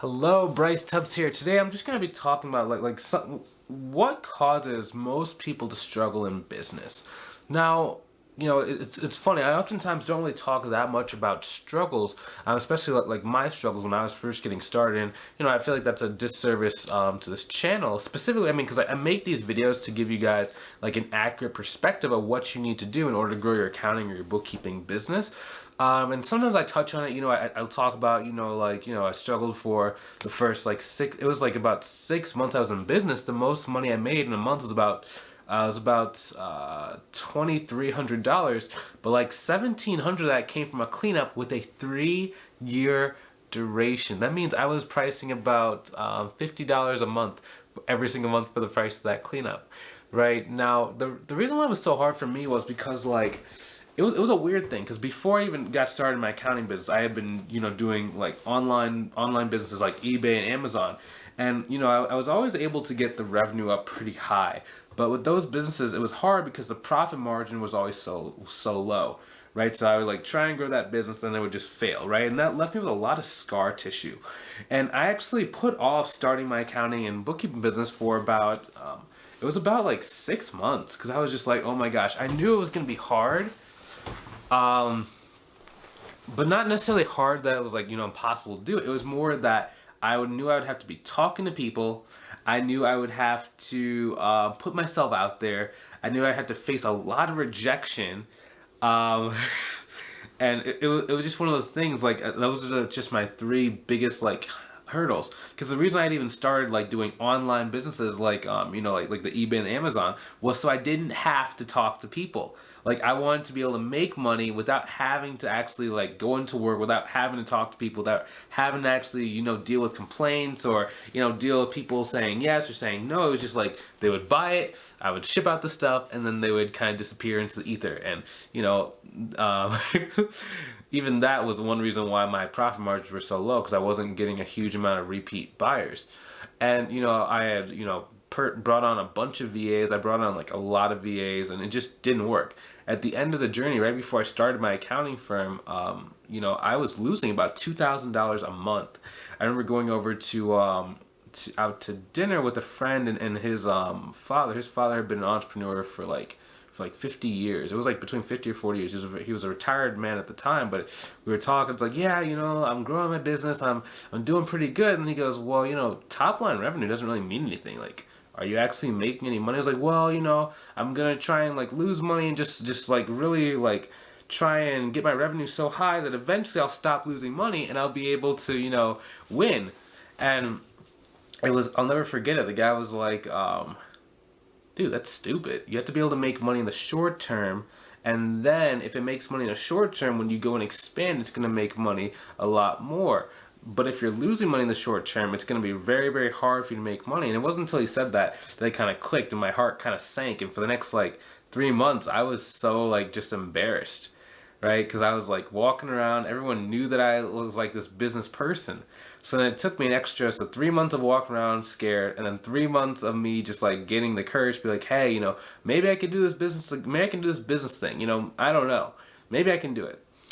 Hello, Bryce Tubbs here. Today I'm just going to be talking about what causes most people to struggle in business. Now, it's funny. I oftentimes don't really talk that much about struggles, especially like my struggles when I was first getting started. And I feel like that's a disservice to this channel. Specifically, I mean, because I make these videos to give you guys like an accurate perspective of what you need to do in order to grow your accounting or your bookkeeping business. And sometimes I touch on it, I'll talk about, I struggled for the first it was like about 6 months I was in business. The most money I made in a month was about $2,300, but like 1,700 of that came from a cleanup with a 3-year duration. That means I was pricing about $50 a month every single month for the price of that cleanup. Right now, the reason why it was so hard for me was because it was a weird thing, because before I even got started in my accounting business, I had been doing like online businesses like eBay and Amazon, and I was always able to get the revenue up pretty high. But with those businesses, it was hard because the profit margin was always so low, right? So I would like try and grow that business, then it would just fail, right? And that left me with a lot of scar tissue. And I actually put off starting my accounting and bookkeeping business for about it was about like 6 months, because I was just like, oh my gosh, I knew it was gonna be hard. Um, but not necessarily hard that it was like, impossible to do. It was more that knew I would have to be talking to people. I knew I would have to put myself out there. I knew I had to face a lot of rejection. Um, and it was just one of those things, like those are just my three biggest like hurdles. Because the reason I had even started like doing online businesses like the eBay and the Amazon was so I didn't have to talk to people. Like I wanted to be able to make money without having to actually like go into work, without having to talk to people, without having to actually deal with complaints, or deal with people saying yes or saying no. It was just like they would buy it, I would ship out the stuff, and then they would kind of disappear into the ether. And um, even that was one reason why my profit margins were so low, because I wasn't getting a huge amount of repeat buyers. And I had brought on a bunch of VAs. I brought on like a lot of VAs, and it just didn't work. At the end of the journey, right before I started my accounting firm, I was losing about $2,000 a month. I remember going over out to dinner with a friend and his father. His father had been an entrepreneur for like 50 years. It was like between 50 or 40 years. He was a retired man at the time, but we were talking. It's like, yeah, I'm growing my business. I'm doing pretty good. And he goes, well, top line revenue doesn't really mean anything. Like, are you actually making any money? I was like, well, I'm gonna try and like lose money and just like really like try and get my revenue so high that eventually I'll stop losing money and I'll be able to win. And I'll never forget it. The guy was like, dude, that's stupid. You have to be able to make money in the short term, and then if it makes money in the short term, when you go and expand, it's gonna make money a lot more. But if you're losing money in the short term, it's going to be very, very hard for you to make money. And it wasn't until he said that it kind of clicked and my heart kind of sank. And for the next like 3 months, I was so like just embarrassed, right? Because I was like walking around. Everyone knew that I was like this business person. So then it took me an extra, so 3 months of walking around scared, and then 3 months of me just like getting the courage to be like, hey, maybe I can do this business. Maybe I can do this business thing. I don't know. Maybe I can do it.